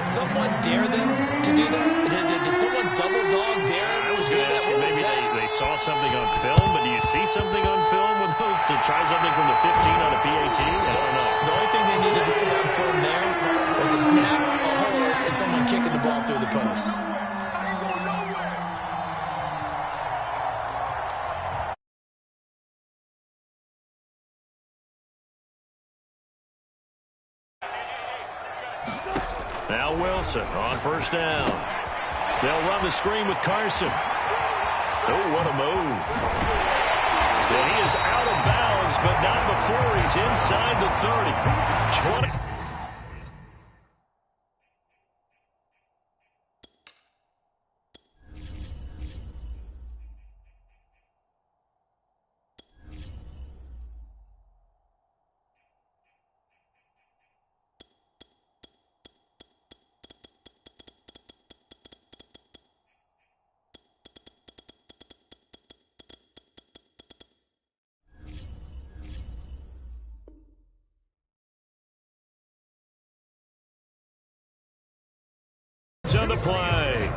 Did someone dare them to do that? Did someone double dog dare them to do that? Maybe they saw something on film, but do you see something on film with those to try something from the 15 on a PAT? I don't know. The only thing they needed to see on film there was a snap, a hold, and someone kicking the ball through the post. Now Wilson on first down. They'll run the screen with Carson. Oh, what a move. And he is out of bounds, but not before he's inside the 30. 20. On the play.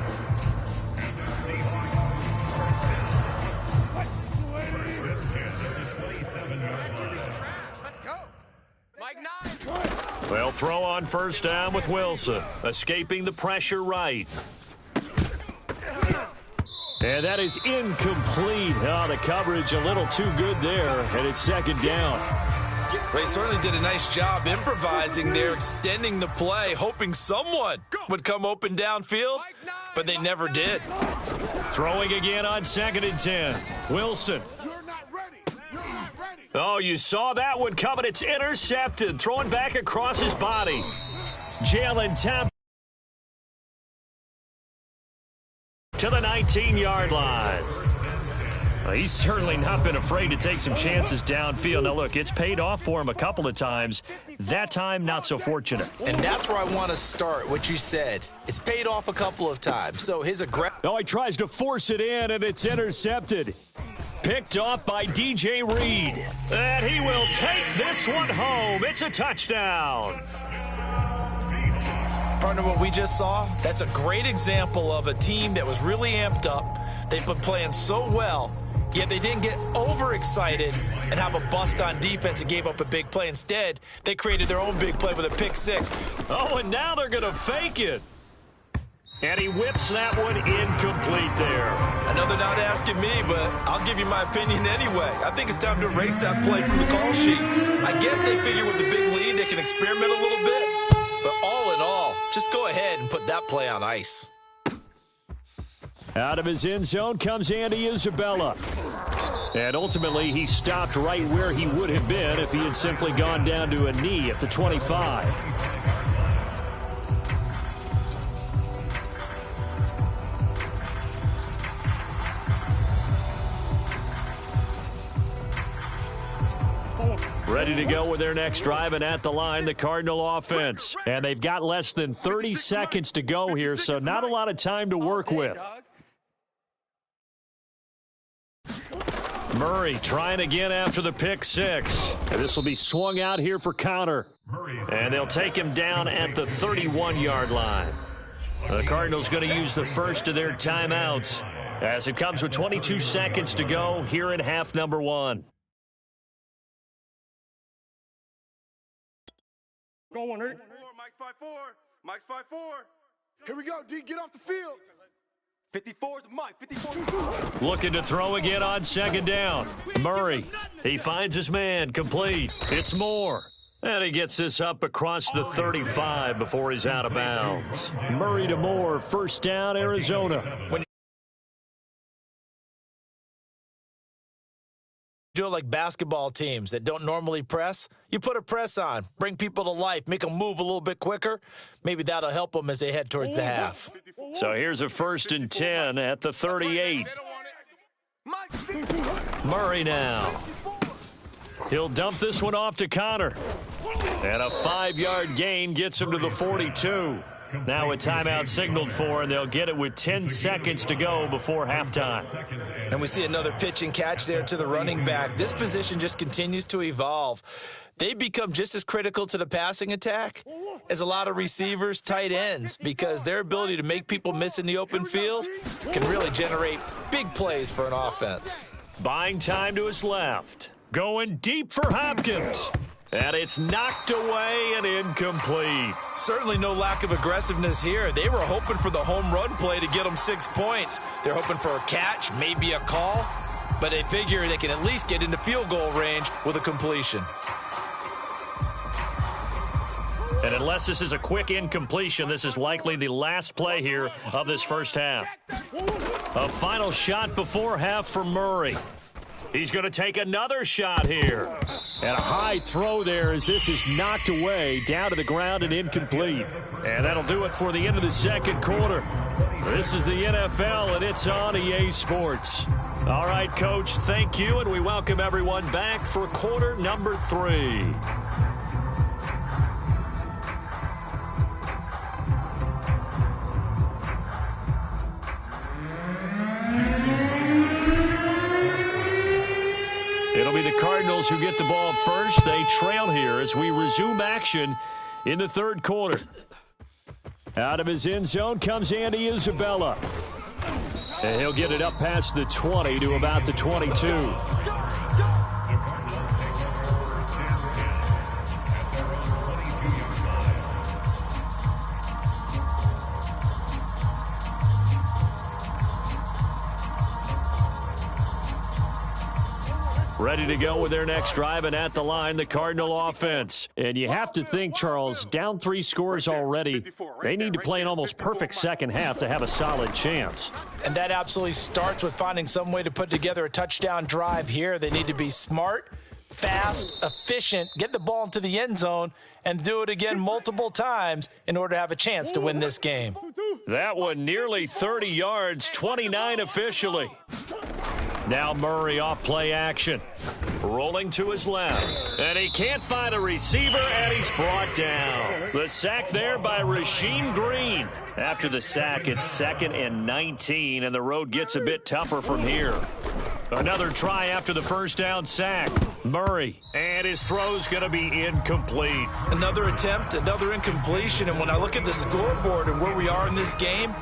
They'll throw on first down with Wilson, escaping the pressure right. And that is incomplete. Oh, the coverage a little too good there, and it's second down. They certainly did a nice job improvising there, extending the play, hoping someone would come open downfield, but they never did. Throwing again on 2nd and 10. Wilson. Oh, you saw that one coming. It's intercepted. Throwing back across his body. Jalen Temple to the 19-yard line. He's certainly not been afraid to take some chances downfield. Now, look, it's paid off for him a couple of times. That time, not so fortunate. And that's where I want to start, what you said. It's paid off a couple of times. So his aggressive... Oh, he tries to force it in, and it's intercepted. Picked off by DJ Reed. And he will take this one home. It's a touchdown. Partner, what we just saw, that's a great example of a team that was really amped up. They've been playing so well. Yet they didn't get overexcited and have a bust on defense and gave up a big play. Instead, they created their own big play with a pick six. Oh, and now they're going to fake it. And he whips that one incomplete there. I know they're not asking me, but I'll give you my opinion anyway. I think it's time to erase that play from the call sheet. I guess they figure with the big lead they can experiment a little bit. But all in all, just go ahead and put that play on ice. Out of his end zone comes Andy Isabella. And ultimately, he stopped right where he would have been if he had simply gone down to a knee at the 25. Ready to go with their next drive, and at the line, the Cardinal offense. And they've got less than 30 seconds to go here, so not a lot of time to work with. Murray trying again after the pick six. And this will be swung out here for counter. And they'll take him down at the 31-yard line. The Cardinals going to use the first of their timeouts as it comes with 22 seconds to go here in half number one. Go on, Eric. Mike's 5-4. Mike's 5-4. Here we go, D. Get off the field. 54's Mike. 54's Looking to throw again on second down. Murray, he finds his man, complete. It's Moore. And he gets this up across the 35 before he's out of bounds. Murray to Moore, first down, Arizona. Do it like basketball teams that don't normally press. You put a press on, bring people to life, make them move a little bit quicker. Maybe that'll help them as they head towards the half. So here's a 1st and 10 at the 38. Murray now. He'll dump this one off to Connor. And a 5-yard gain gets him to the 42. Now a timeout signaled for, and they'll get it with 10 seconds to go before halftime. And we see another pitch and catch there to the running back. This position just continues to evolve. they become just as critical to the passing attack as a lot of receivers, tight ends, because their ability to make people miss in the open field can really generate big plays for an offense. Buying time to his left. Going deep for Hopkins. And it's knocked away and incomplete. Certainly no lack of aggressiveness here. They were hoping for the home run play to get them 6 points. They're hoping for a catch, maybe a call, but they figure they can at least get into field goal range with a completion. And unless this is a quick incompletion, this is likely the last play here of this first half. A final shot before half for Murray. He's going to take another shot here. And a high throw there as this is knocked away, down to the ground and incomplete. And that'll do it for the end of the second quarter. This is the NFL, and it's on EA Sports. All right, Coach, thank you, and we welcome everyone back for quarter number 3. It'll be the Cardinals who get the ball first. They trail here as we resume action in the third quarter. Out of his end zone comes Andy Isabella. And he'll get it up past the 20 to about the 22. Ready to go with their next drive, and at the line, the Cardinal offense. And you have to think, Charles, down 3 scores already. They need to play an almost perfect second half to have a solid chance. And that absolutely starts with finding some way to put together a touchdown drive here. They need to be smart, fast, efficient, get the ball into the end zone, and do it again multiple times in order to have a chance to win this game. That one nearly 30 yards, 29 officially. Now Murray off play action. Rolling to his left. And he can't find a receiver, and he's brought down. The sack there by Rasheem Green. After the sack, it's 2nd and 19, and the road gets a bit tougher from here. Another try after the first down sack. Murray, and his throw's going to be incomplete. Another attempt, another incompletion, and when I look at the scoreboard and where we are in this game,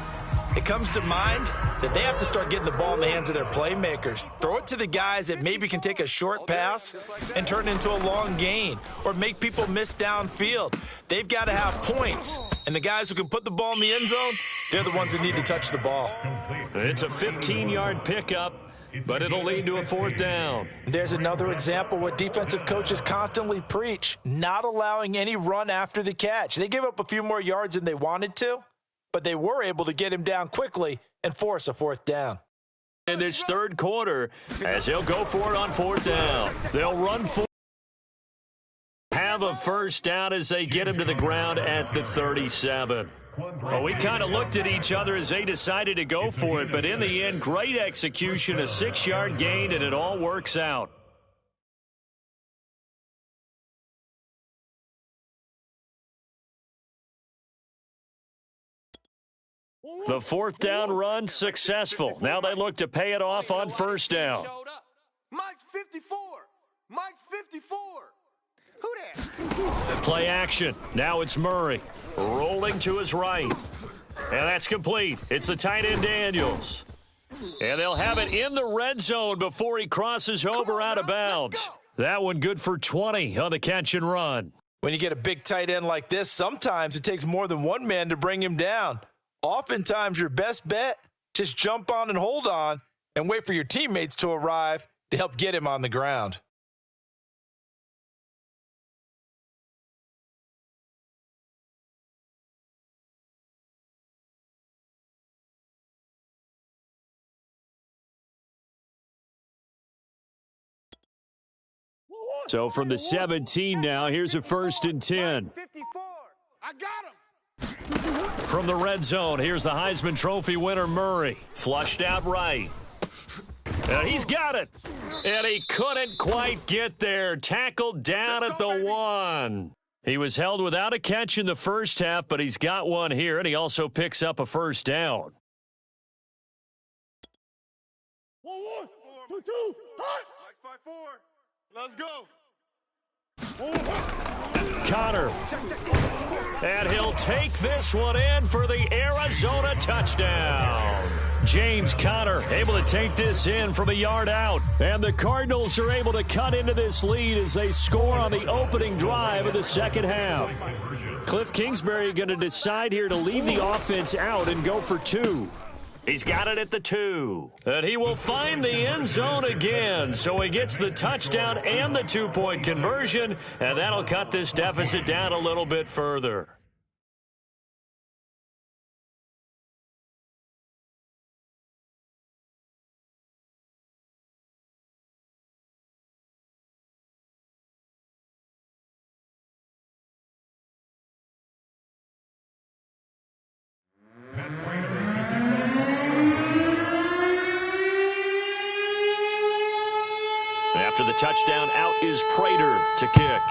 it comes to mind that they have to start getting the ball in the hands of their playmakers. Throw it to the guys that maybe can take a short pass and turn it into a long gain or make people miss downfield. They've got to have points, and the guys who can put the ball in the end zone, they're the ones that need to touch the ball. It's a 15-yard pickup, but it'll lead to a 4th down. There's another example what defensive coaches constantly preach, not allowing any run after the catch. They gave up a few more yards than they wanted to, but they were able to get him down quickly and force a 4th down. In this third quarter, as he'll go for it on 4th down. They'll run for have a first down as they get him to the ground at the 37. Well, we kind of looked at each other as they decided to go for it, but in the end, great execution, a 6-yard gain, and it all works out. The 4th down run successful. Now they look to pay it off on first down. Mike's 54. Mike's 54. Who that? Play action. Now it's Murray. Rolling to his right. And that's complete. It's the tight end Daniels. And they'll have it in the red zone before he crosses over out of bounds. That one good for 20 on the catch and run. When you get a big tight end like this, sometimes it takes more than one man to bring him down. Oftentimes, your best bet, just jump on and hold on and wait for your teammates to arrive to help get him on the ground. So from the 17 now, here's a 1st and 10. 54. I got him. From the red zone, here's the Heisman Trophy winner, Murray. Flushed out right. He's got it. And he couldn't quite get there. Tackled down at the 1. He was held without a catch in the first half, but he's got one here, and he also picks up a first down. 1-1, 2-2, hot. Mike's 5-4. Let's go. Connor. And he'll take this one in for the Arizona touchdown. James Conner able to take this in from a yard out. And the Cardinals are able to cut into this lead as they score on the opening drive of the second half. Cliff Kingsbury going to decide here to leave the offense out and go for two. He's got it at the 2. And he will find the end zone again. So he gets the touchdown and the 2-point conversion. And that'll cut this deficit down a little bit further. After the touchdown, out is Prater to kick.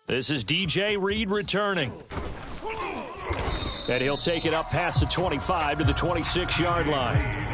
This is DJ Reed returning. And he'll take it up past the 25 to the 26-yard line.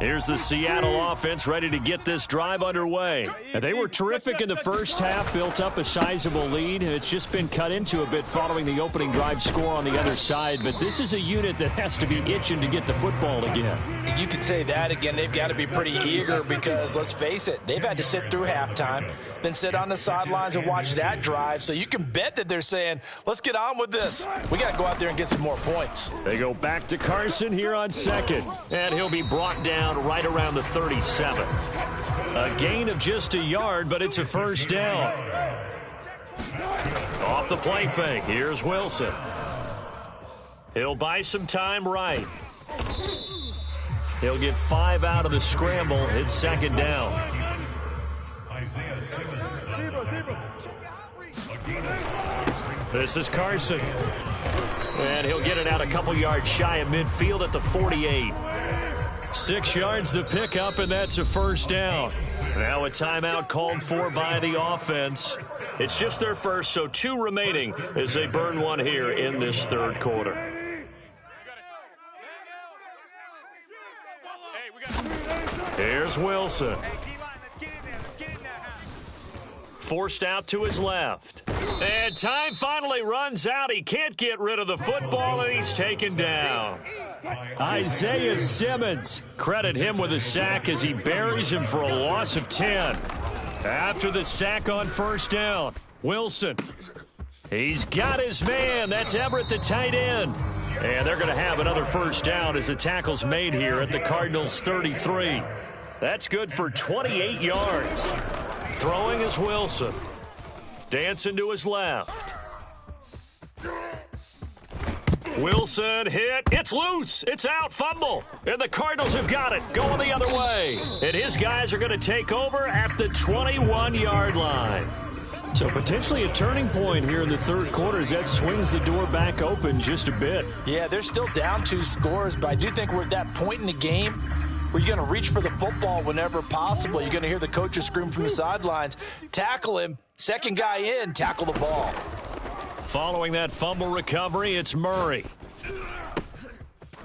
Here's the Seattle offense ready to get this drive underway. And they were terrific in the first half, built up a sizable lead. It's just been cut into a bit following the opening drive score on the other side. But this is a unit that has to be itching to get the football again. You could say that again. They've got to be pretty eager because, let's face it, they've had to sit through halftime, then sit on the sidelines and watch that drive. So you can bet that they're saying, let's get on with this. We got to go out there and get some more points. They go back to Carson here on second. And he'll be brought down right around the 37. A gain of just a yard, but it's a first down. Off the play fake, here's Wilson. He'll buy some time right. He'll get 5 out of the scramble. It's second down. This is Carson. And he'll get it out a couple yards shy of midfield at the 48. 6 yards the pickup, and that's a first down. Now a timeout called for by the offense. It's just their first, so 2 remaining as they burn one here in this third quarter. Here's Wilson. Forced out to his left. And time finally runs out. He can't get rid of the football, and he's taken down. Isaiah Simmons. Credit him with a sack as he buries him for a loss of 10. After the sack on first down, Wilson. He's got his man. That's Everett, the tight end. And they're going to have another first down as the tackle's made here at the Cardinals' 33. That's good for 28 yards. Throwing is Wilson. Dancing to his left. Wilson hit. It's loose. It's out. Fumble. And the Cardinals have got it. Going the other way. And his guys are going to take over at the 21-yard line. So potentially a turning point here in the third quarter as that swings the door back open just a bit. Yeah, they're still down 2 scores, but I do think we're at that point in the game where you're going to reach for the football whenever possible. You're going to hear the coaches scream from the sidelines. Tackle him. Second guy in. Tackle the ball. Following that fumble recovery, it's Murray.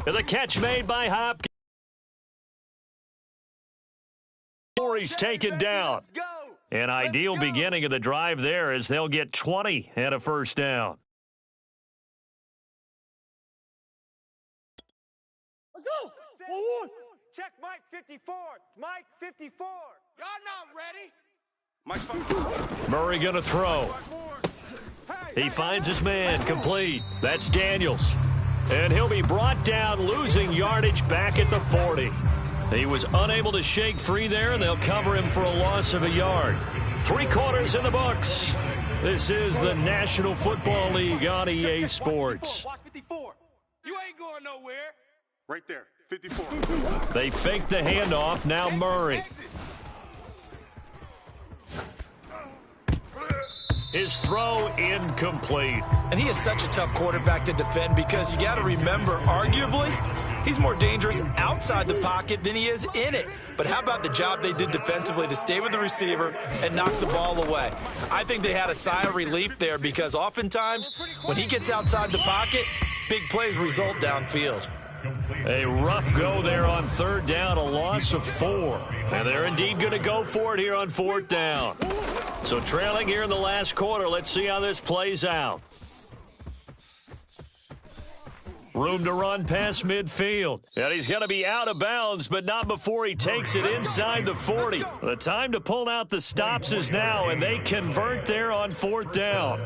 And the catch made by Hopkins. He's taken down. An ideal beginning of the drive there as they'll get 20 and a first down. Let's go. Forward. Check Mike 54. Mike 54. Y'all not ready? Mike 54. Murray going to throw. He finds his man complete. That's Daniels. And he'll be brought down, losing yardage back at the 40. He was unable to shake free there, and they'll cover him for a loss of a yard. 3 quarters in the books. This is the National Football League on EA Sports. Watch 54. You ain't going nowhere. Right there, 54. They fake the handoff. Now Murray. His throw incomplete. And he is such a tough quarterback to defend because you got to remember, arguably, He's more dangerous outside the pocket than he is in it. But how about the job they did defensively to stay with the receiver and knock the ball away? I think they had a sigh of relief there because oftentimes when he gets outside the pocket, big plays result downfield. A rough go there on third down, a loss of 4. And they're indeed going to go for it here on fourth down. So trailing here in the last quarter, let's see how this plays out. Room to run past midfield. And he's going to be out of bounds, but not before he takes it inside the 40. The time to pull out the stops is now, and they convert there on fourth down.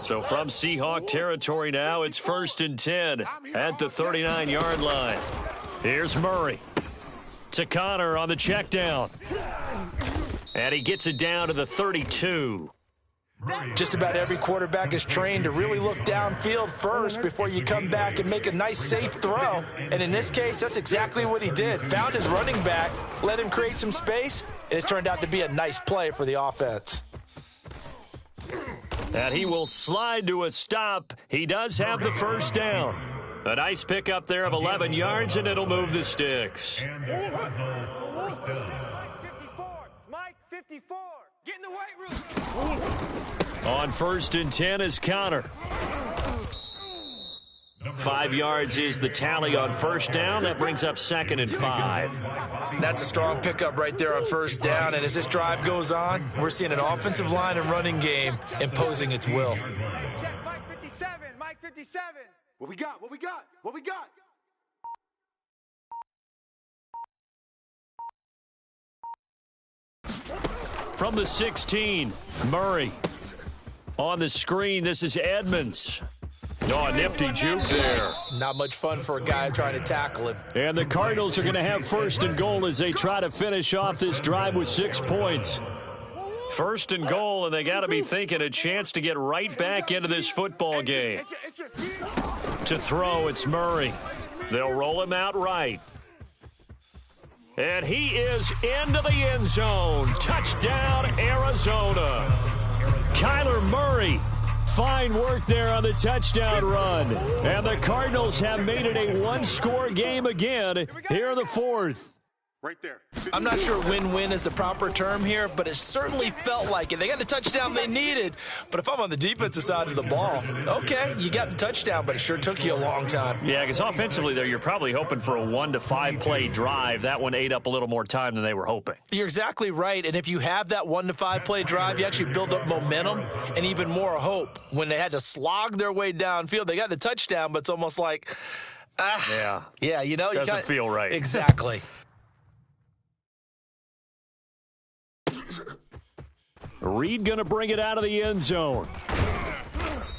So from Seahawk territory now, it's 1st and 10 at the 39-yard line. Here's Murray to Connor on the check down. And he gets it down to the 32. Just about every quarterback is trained to really look downfield first before you come back and make a nice, safe throw. And in this case, that's exactly what he did. Found his running back, let him create some space, and it turned out to be a nice play for the offense. And he will slide to a stop. He does have the first down. A nice pickup there of 11 yards, and it'll move the sticks. Mike 54. Get in the weight room. On 1st and 10 is Connor. 5 yards is the tally on first down. That brings up 2nd and 5. That's a strong pickup right there on first down. And as this drive goes on, we're seeing an offensive line and running game imposing its will. Check Mike 57. Mike 57. What we got? What we got? What we got? From the 16, Murray. On the screen, this is Edmonds. Oh, a nifty juke there. Not much fun for a guy trying to tackle him. And the Cardinals are going to have 1st and goal as they try to finish off this drive with 6 points. 1st and goal, and they got to be thinking a chance to get right back into this football game. To throw, it's Murray. They'll roll him out right. And he is into the end zone. Touchdown, Arizona. Kyler Murray. Fine work there on the touchdown run. And the Cardinals have made it a one-score game again here in the fourth. Right there. I'm not sure win-win is the proper term here, but it certainly felt like it. They got the touchdown they needed, but if I'm on the defensive side of the ball, okay, you got the touchdown, but it sure took you a long time. Yeah, because offensively, there, you're probably hoping for a 1 to 5 play drive. That one ate up a little more time than they were hoping. You're exactly right, and if you have that 1 to 5 play drive, you actually build up momentum and even more hope. When they had to slog their way downfield, they got the touchdown, but it's almost like, yeah, you know, doesn't feel right. Exactly. Reed going to bring it out of the end zone.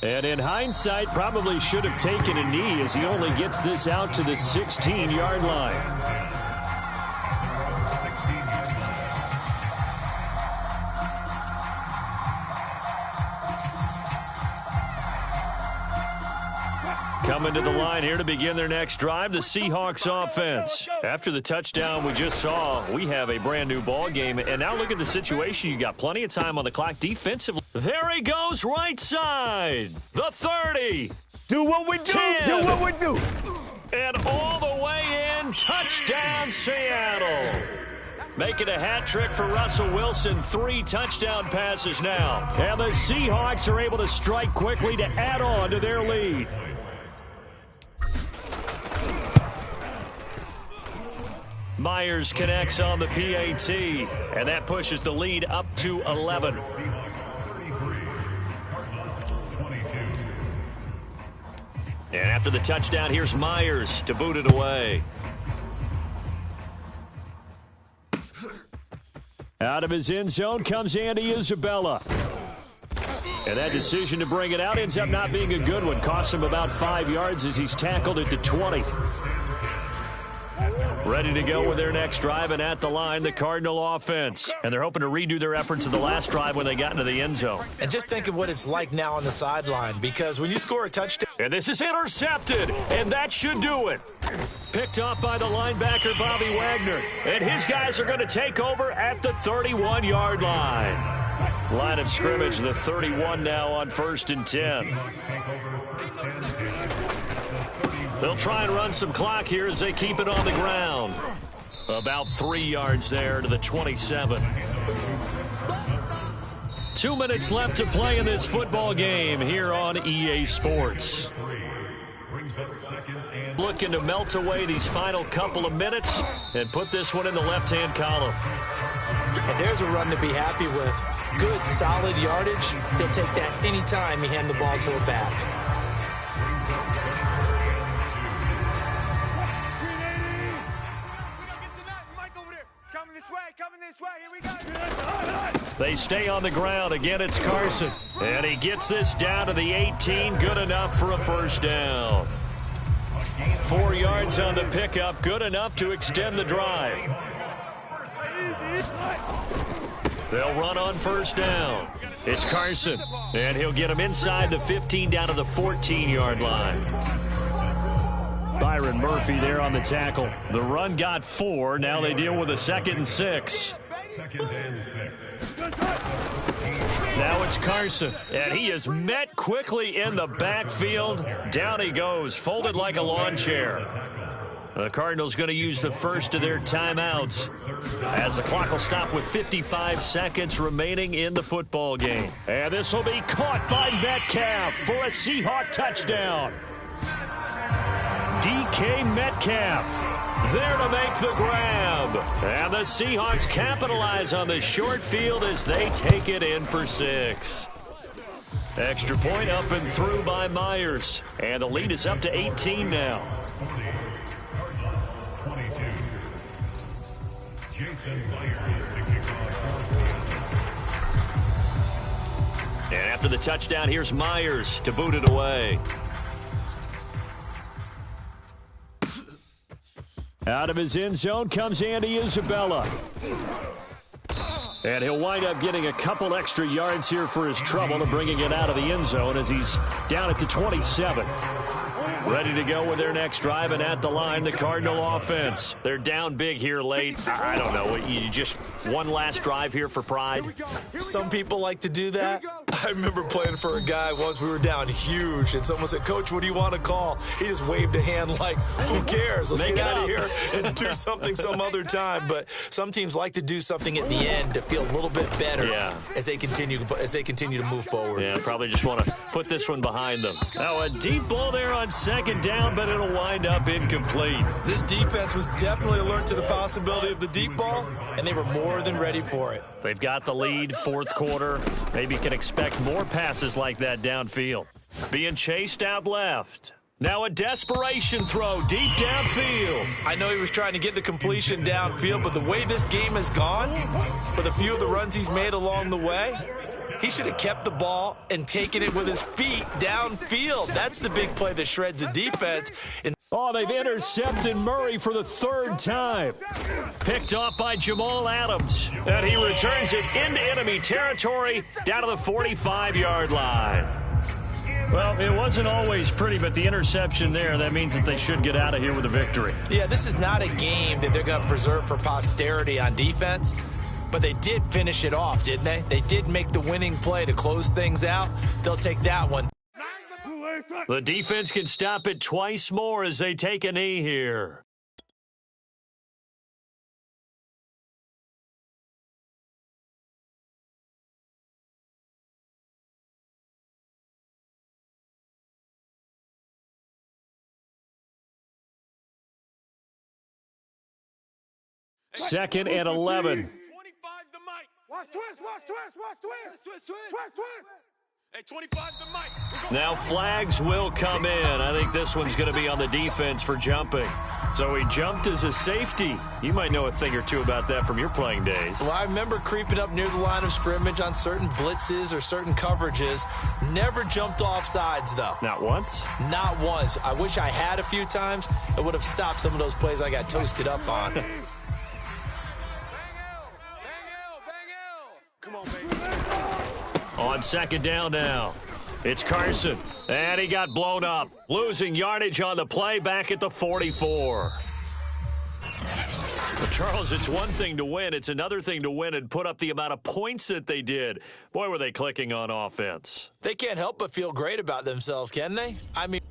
And in hindsight, probably should have taken a knee as he only gets this out to the 16-yard line. Coming to the line here to begin their next drive, the Seahawks offense. After the touchdown we just saw, we have a brand new ball game. And now look at the situation. You got plenty of time on the clock defensively. There he goes, right side. The 30. Do what we do. 10, do what we do. And all the way in, touchdown Seattle. Making a hat trick for Russell Wilson. 3 touchdown passes now. And the Seahawks are able to strike quickly to add on to their lead. Myers connects on the PAT, and that pushes the lead up to 11. And after the touchdown, here's Myers to boot it away. Out of his end zone comes Andy Isabella. And that decision to bring it out ends up not being a good one. Costs him about 5 yards as he's tackled at the 20. Ready to go with their next drive, and at the line, the Cardinal offense. And they're hoping to redo their efforts in the last drive when they got into the end zone. And just think of what it's like now on the sideline, because when you score a touchdown. And this is intercepted, and that should do it. Picked off by the linebacker, Bobby Wagner. And his guys are going to take over at the 31-yard line. Line of scrimmage, the 31 now on 1st and 10. They'll try and run some clock here as they keep it on the ground. About 3 yards there to the 27. 2 minutes left to play in this football game here on EA Sports. Looking to melt away these final couple of minutes and put this one in the left-hand column. And there's a run to be happy with. Good, solid yardage. He'll take that anytime you hand the ball to a back. They stay on the ground. Again, it's Carson. And he gets this down to the 18. Good enough for a first down. 4 yards on the pickup. Good enough to extend the drive. They'll run on first down. It's Carson. And he'll get him inside the 15 down to the 14-yard line. Byron Murphy there on the tackle. The run got 4. Now they deal with a 2nd and 6. Now it's Carson, and he is met quickly in the backfield. Down he goes, folded like a lawn chair. The Cardinals going to use the first of their timeouts as the clock will stop with 55 seconds remaining in the football game. And this will be caught by Metcalf for a Seahawk touchdown. DK Metcalf there to make the grab. And the Seahawks capitalize on the short field as they take it in for 6. Extra point up and through by Myers. And the lead is up to 18 now. And after the touchdown, here's Myers to boot it away. Out of his end zone comes Andy Isabella. And he'll wind up getting a couple extra yards here for his trouble to bringing it out of the end zone as he's down at the 27. Ready to go with their next drive, and at the line, the Cardinal offense. They're down big here late. I don't know. You just one last drive here for pride? Some people like to do that. I remember playing for a guy once. We were down huge, and someone said, "Coach, what do you want to call?" He just waved a hand like, who cares? Let's get out of here and do something some other time. But some teams like to do something at the end to feel a little bit better as they continue to move forward. Yeah, probably just want to put this one behind them. Now a deep ball there on 2nd down, but it'll wind up incomplete. This defense was definitely alert to the possibility of the deep ball, and they were more than ready for it. They've got the lead, 4th quarter. Maybe you can expect more passes like that downfield. Being chased out left. Now a desperation throw deep downfield. I know he was trying to get the completion downfield, but the way this game has gone, with a few of the runs he's made along the way, he should have kept the ball and taken it with his feet downfield. That's the big play that shreds the defense. Oh, they've intercepted Murray for the 3rd time. Picked off by Jamal Adams. And he returns it into enemy territory down to the 45-yard line. Well, it wasn't always pretty, but the interception there, that means that they should get out of here with a victory. Yeah, this is not a game that they're going to preserve for posterity on defense. But they did finish it off, didn't they? They did make the winning play to close things out. They'll take that one. The defense can stop it twice more as they take a knee here. Second and 11. Watch twist, watch twist, watch twist. Twist, twist, twist, twist. Hey, 25's the mic. Now flags will come in. I think this one's going to be on the defense for jumping. So he jumped as a safety. You might know a thing or two about that from your playing days. Well, I remember creeping up near the line of scrimmage on certain blitzes or certain coverages. Never jumped off sides, though. Not once? Not once. I wish I had a few times. It would have stopped some of those plays I got toasted up on. On 2nd down now, it's Carson, and he got blown up, losing yardage on the play back at the 44. But Charles, it's one thing to win. It's another thing to win and put up the amount of points that they did. Boy, were they clicking on offense. They can't help but feel great about themselves, can they? I mean,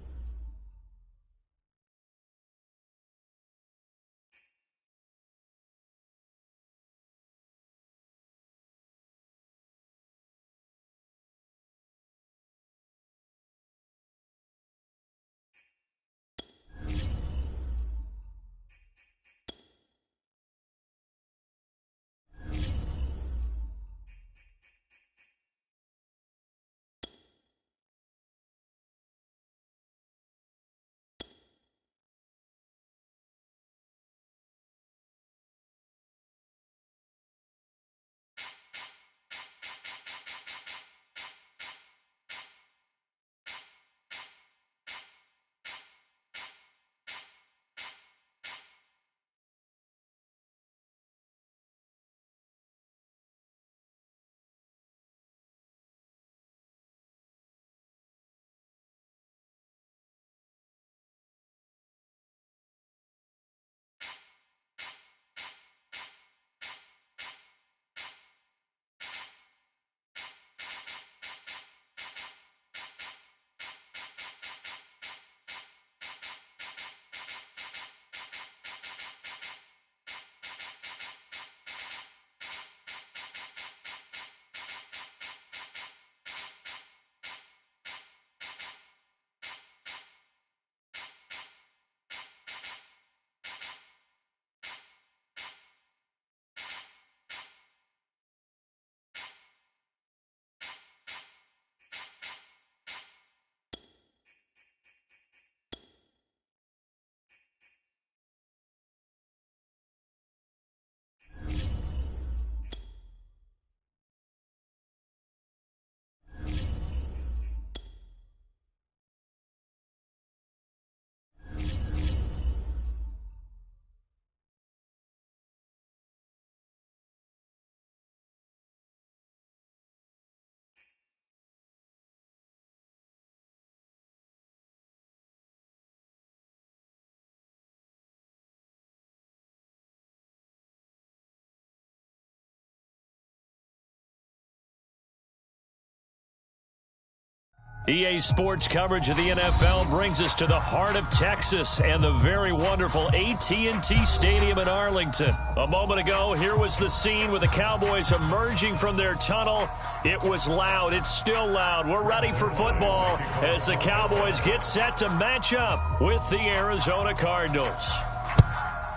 EA Sports coverage of the NFL brings us to the heart of Texas and the very wonderful AT&T Stadium in Arlington. A moment ago, here was the scene with the Cowboys emerging from their tunnel. It was loud. It's still loud. We're ready for football as the Cowboys get set to match up with the Arizona Cardinals.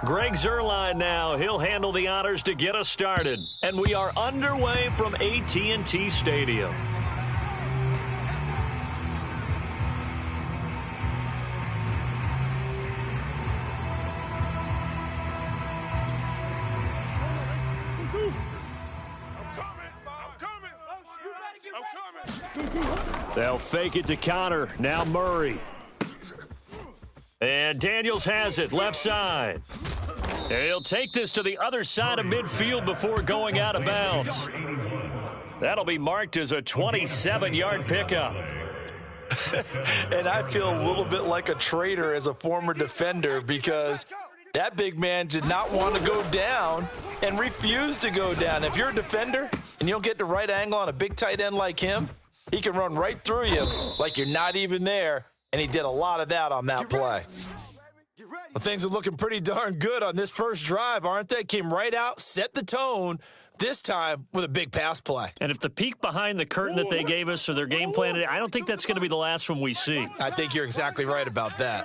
Greg Zuerlein now. He'll handle the honors to get us started. And we are underway from AT&T Stadium. They'll fake it to Connor. Now Murray. And Daniels has it, left side. And he'll take this to the other side of midfield before going out of bounds. That'll be marked as a 27-yard pickup. And I feel a little bit like a traitor as a former defender because that big man did not want to go down and refused to go down. If you're a defender and you don't get the right angle on a big tight end like him, he can run right through you like you're not even there, and he did a lot of that on that play. Well, things are looking pretty darn good on this first drive, aren't they? Came right out, set the tone, this time with a big pass play. And if the peek behind the curtain that they gave us or their game plan, I don't think that's going to be the last one we see. I think you're exactly right about that.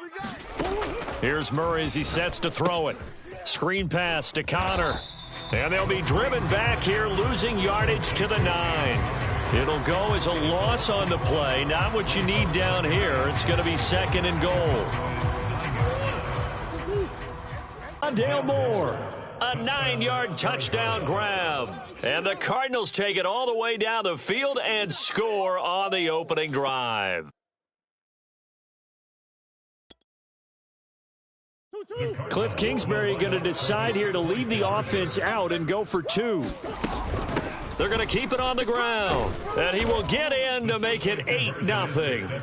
Here's Murray as he sets to throw it. Screen pass to Connor. And they'll be driven back here, losing yardage to the 9. It'll go as a loss on the play. Not what you need down here. It's going to be 2nd and goal. Dale Moore, a 9-yard touchdown grab. And the Cardinals take it all the way down the field and score on the opening drive. Cliff Kingsbury going to decide here to leave the offense out and go for 2. They're going to keep it on the ground, and he will get in to make it 8-0.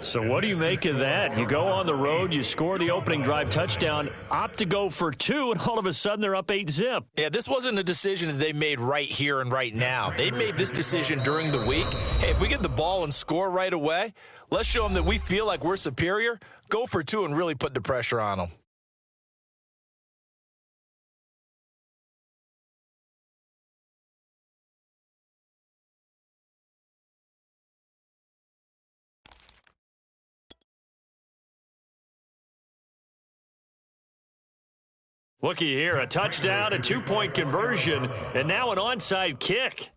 So what do you make of that? You go on the road, you score the opening drive touchdown, opt to go for 2, and all of a sudden they're up 8-zip. Yeah, this wasn't a decision that they made right here and right now. They made this decision during the week. Hey, if we get the ball and score right away, let's show them that we feel like we're superior. Go for 2 and really put the pressure on them. Looky here, a touchdown, a 2-point conversion, and now an onside kick.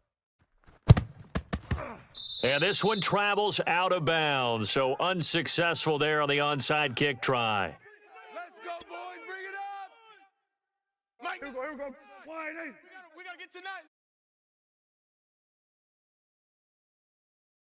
And this one travels out of bounds, so unsuccessful there on the onside kick try. Let's go, boys. Bring it up. Mike. Here we go. We got to get tonight.